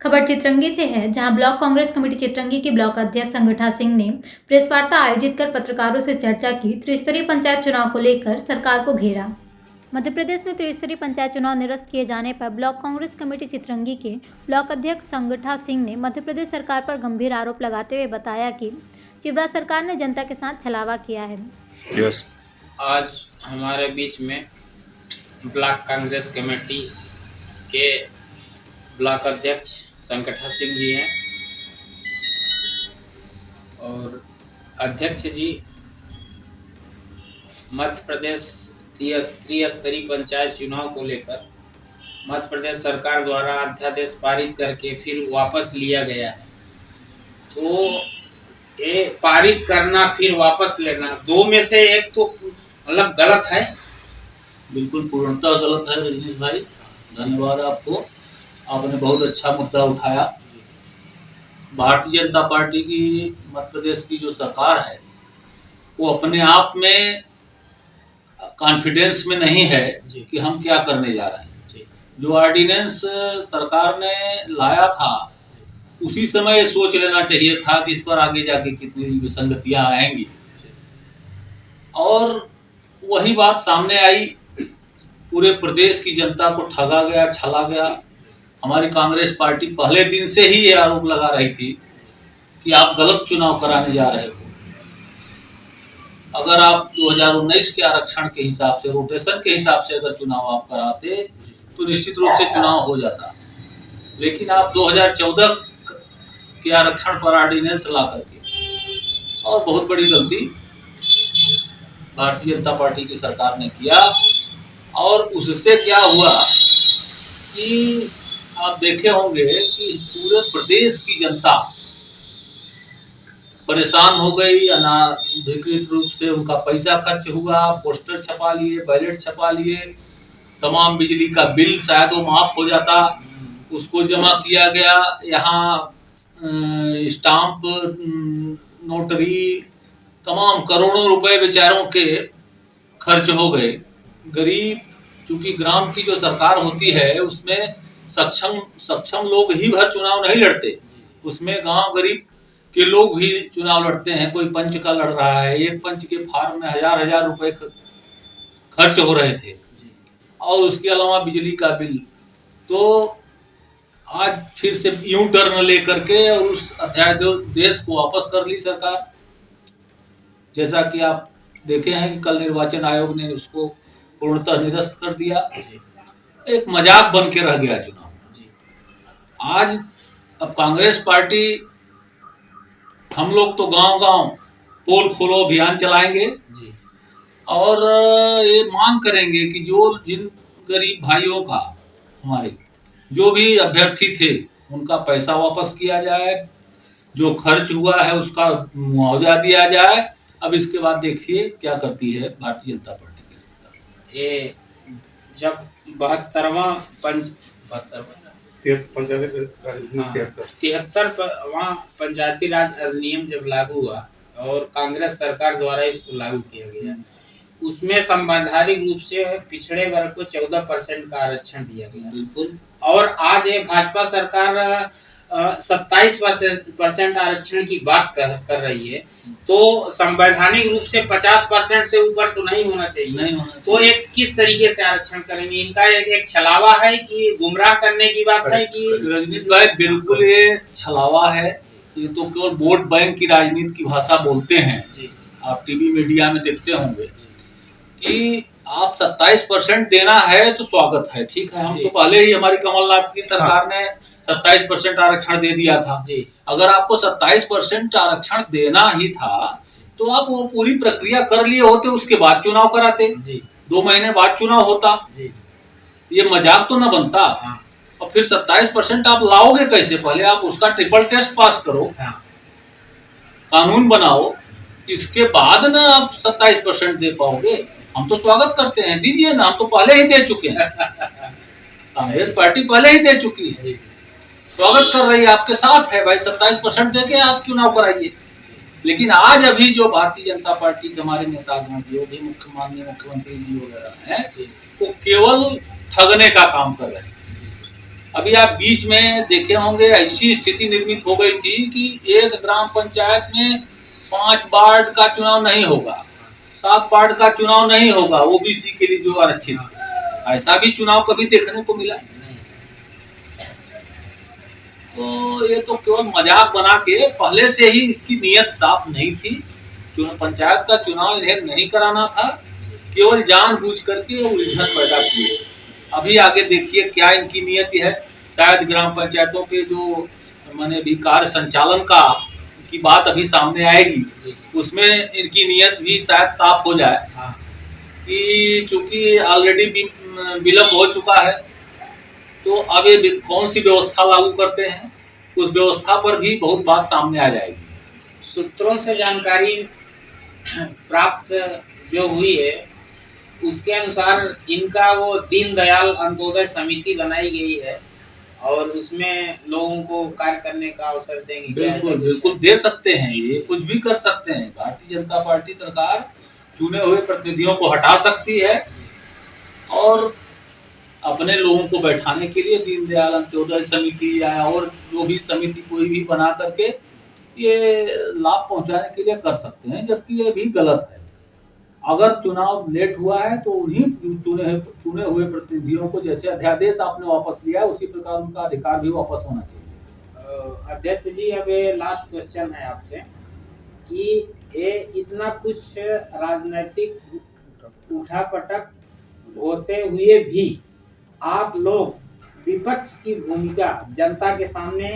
खबर चित्रंगी से है, जहां ब्लॉक कांग्रेस कमेटी चित्रंगी के ब्लॉक अध्यक्ष संगठा सिंह ने प्रेस वार्ता आयोजित कर पत्रकारों से चर्चा की। त्रिस्तरीय पंचायत चुनाव को लेकर सरकार को घेरा। मध्य प्रदेश में त्रिस्तरीय पंचायत चुनाव निरस्त किए जाने पर ब्लॉक कांग्रेस कमेटी चित्रंगी के ब्लॉक अध्यक्ष संगठा सिंह ने मध्य प्रदेश सरकार पर गंभीर आरोप लगाते हुए बताया कि शिवराज सरकार ने जनता के साथ छलावा किया है। आज हमारे बीच में ब्लॉक कांग्रेस कमेटी के ब्लॉक अध्यक्ष संगठा सिंह जी हैं और अध्यक्ष जी मध्य प्रदेश त्रिस्तरीय पंचायत चुनाव को लेकर मध्य प्रदेश सरकार द्वारा अध्यादेश पारित करके फिर वापस लिया गया है। तो ये पारित करना फिर वापस लेना, दो में से एक तो मतलब गलत है। बिल्कुल पूर्णतः गलत है रजनीश भाई, धन्यवाद आपको। आपने बहुत अच्छा मुद्दा उठाया। भारतीय जनता पार्टी की मध्य प्रदेश की जो सरकार है वो अपने आप में कॉन्फिडेंस में नहीं है कि हम क्या करने जा रहे हैं। जो ऑर्डिनेंस सरकार ने लाया था उसी समय सोच लेना चाहिए था कि इस पर आगे जाके कितनी विसंगतियां आएंगी, और वही बात सामने आई। पूरे प्रदेश की जनता को ठगा गया, छला गया। हमारी कांग्रेस पार्टी पहले दिन से ही ये आरोप लगा रही थी कि आप गलत चुनाव कराने जा रहे हो। अगर आप 2019 के आरक्षण के हिसाब से, रोटेशन के हिसाब से अगर चुनाव आप कराते तो निश्चित रूप से चुनाव हो जाता, लेकिन आप 2014 के आरक्षण पर ऑर्डिनेंस ला करके, और बहुत बड़ी गलती भारतीय जनता पार्टी की सरकार ने किया। और उससे क्या हुआ कि आप देखे होंगे कि पूरे प्रदेश की जनता परेशान हो गई। अनाधिकृत रूप से उनका पैसा खर्च हुआ, पोस्टर छपा लिए, बैलेट छपा लिए, तमाम बिजली का बिल शायद वो माफ हो जाता, उसको जमा किया गया। यहाँ स्टाम्प, नोटरी, तमाम करोड़ों रुपए बेचारों के खर्च हो गए। गरीब, चूंकि ग्राम की जो सरकार होती है उसमें सक्षम लोग ही भर चुनाव नहीं लड़ते, उसमें गांव गरीब के लोग भी चुनाव लड़ते हैं। कोई पंच का लड़ रहा है, एक पंच के फार्म में हजार रुपए खर्च हो रहे थे, और उसके अलावा बिजली का बिल। तो आज फिर से यूं टर्न लेकर के और उस अध्यादेश को वापस कर ली सरकार। जैसा कि आप देखे हैं कि कल निर्वाचन आयोग ने उसको पूर्णतः निरस्त कर दिया। एक मजाक बन के रह गया चुनाव। आज अब कांग्रेस पार्टी, हम लोग तो गांव-गांव पोल खोलो अभियान चलाएंगे और ये मांग करेंगे कि जिन गरीब भाइयों का, हमारे जो भी अभ्यर्थी थे, उनका पैसा वापस किया जाए, जो खर्च हुआ है उसका मुआवजा दिया जाए। अब इसके बाद देखिए क्या करती है भारतीय जनता पार्टी की सरकार। ये जब 73वां पंचायती राज अधिनियम जब लागू हुआ और कांग्रेस सरकार द्वारा इसको लागू किया गया, उसमें संवैधानिक रूप से पिछड़े वर्ग को 14% का आरक्षण दिया गया। बिल्कुल। और आज ये भाजपा सरकार 27% आरक्षण की बात कर रही है, तो संवैधानिक रूप से 50% से ऊपर तो नहीं होना चाहिए। तो एक किस तरीके से आरक्षण करेंगे? इनका एक छलावा है कि गुमराह करने की बात है कि? रजनीश भाई, बिल्कुल ये छलावा है। ये तो केवल वोट बैंक की राजनीति की भाषा बोलते हैं। आप टीवी मीडिया में देखते होंगे कि आप 27% देना है तो स्वागत है, ठीक है। हम तो पहले ही, हमारी कमलनाथ की सरकार ने 27% आरक्षण दे दिया था। अगर आपको 27% आरक्षण देना ही था तो आप वो पूरी प्रक्रिया कर लिए होते, उसके बाद चुनाव कराते, 2 महीने बाद चुनाव होता। ये मजाक तो ना बनता। और फिर 27% आप लाओगे कैसे? पहले आप उसका ट्रिपल टेस्ट पास करो, कानून बनाओ, इसके बाद ना आप 27% दे पाओगे। हम तो स्वागत करते हैं, दीजिए ना, हम तो पहले ही दे चुके हैं। कांग्रेस पार्टी पहले ही दे चुकी है, स्वागत कर रही है, आपके साथ है भाई। 27% देके आप चुनाव कराइए। लेकिन आज अभी जो भारतीय जनता पार्टी के हमारे नेतागण, जो भी माननीय मुख्यमंत्री जी वगैरह हैं, वो केवल ठगने का काम कर रहे हैं। अभी आप बीच में देखे होंगे ऐसी स्थिति निर्मित हो गई थी कि एक ग्राम पंचायत में 5 वार्ड का चुनाव नहीं होगा, 7 वार्ड का चुनाव नहीं होगा ओबीसी के लिए जो आरक्षित थे। ऐसा भी चुनाव कभी देखने को मिला? तो ये तो केवल मजाक बना के, पहले से ही इसकी नीयत साफ नहीं थी। पंचायत का चुनाव इन्हें नहीं कराना था, केवल जानबूझ करके उलझन पैदा किए। अभी आगे देखिए क्या इनकी नीयत है। शायद ग्राम पंचायतों के जो माने भी कार्य संचालन का की बात अभी सामने आएगी, उसमें इनकी नीयत भी शायद साफ हो जाए कि चूंकि ऑलरेडी विलम्ब हो चुका है, तो अब ये कौन सी व्यवस्था लागू करते हैं, उस व्यवस्था पर भी बहुत बात सामने आ जाएगी। सूत्रों से जानकारी प्राप्त जो हुई है उसके अनुसार इनका वो दीनदयाल अंत्योदय समिति बनाई गई है और उसमें लोगों को कार्य करने का अवसर देंगे। बिल्कुल बिल्कुल दे सकते हैं, ये कुछ भी कर सकते हैं। भारतीय जनता पार्टी सरकार चुने हुए प्रतिनिधियों को हटा सकती है और अपने लोगों को बैठाने के लिए दीनदयाल अंत्योदय समिति या और जो भी समिति कोई भी बना करके ये लाभ पहुंचाने के लिए कर सकते हैं, जबकि ये भी गलत है। अगर चुनाव लेट हुआ है तो उन्हीं चुने हुए प्रतिनिधियों को, जैसे अध्यादेश आपने वापस लिया है, उसी प्रकार उनका अधिकार भी वापस होना चाहिए। अध्यक्ष जी, अब ये लास्ट क्वेश्चन है आपसे कि ये इतना कुछ राजनीतिक उठापटक होते हुए भी आप लोग विपक्ष की भूमिका जनता के सामने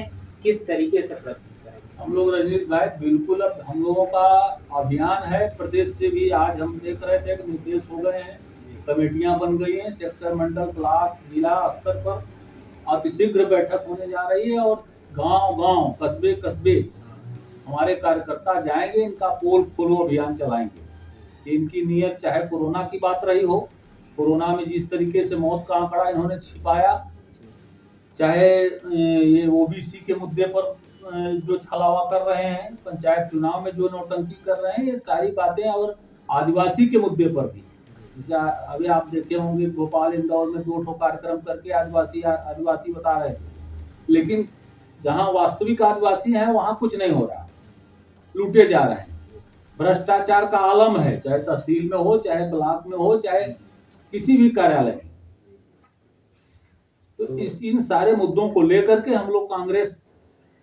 किस तरीके से प्रस्तुत करेंगे? हम लोग रजनीश भाई बिल्कुल, अब हम लोगों का अभियान है। प्रदेश से भी आज हम देख रहे थे कि निर्देश हो गए हैं, कमेटियां बन गई हैं, सेक्टर, मंडल, ब्लॉक, जिला स्तर पर अतिशीघ्र बैठक होने जा रही है और गांव-गांव, कस्बे-कस्बे हमारे कार्यकर्ता जाएंगे, इनका पोल खोलो अभियान चलाएंगे। इनकी नीयत चाहे कोरोना की बात रही हो, कोरोना में जिस तरीके से मौत का आंकड़ा इन्होंने छिपाया, चाहे ये ओबीसी के मुद्दे पर जो छलावा कर रहे हैं, पंचायत चुनाव में जो नौटंकी कर रहे हैं, ये सारी बातें, और आदिवासी के मुद्दे पर भी, जैसे अभी आप देखे होंगे भोपाल, इंदौर में 2 कार्यक्रम करके आदिवासी बता रहे थे, लेकिन जहां वास्तविक आदिवासी हैं वहां कुछ नहीं हो रहा, लूटे जा रहे हैं। भ्रष्टाचार का आलम है, चाहे तहसील में हो, चाहे ब्लॉक में हो, चाहे किसी भी कार्यालय में। तो इन सारे मुद्दों को लेकर के हम लोग कांग्रेस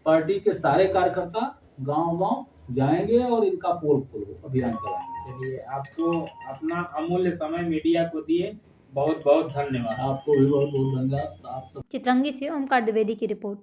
पार्टी के सारे कार्यकर्ता गांव-गांव जाएंगे और इनका पोल खोलो अभियान चलाएंगे। चलिए, आपको अपना अमूल्य समय मीडिया को दिए बहुत बहुत धन्यवाद। आपको भी बहुत बहुत धन्यवाद। आप चित्रंगी से ओमकार द्विवेदी की रिपोर्ट।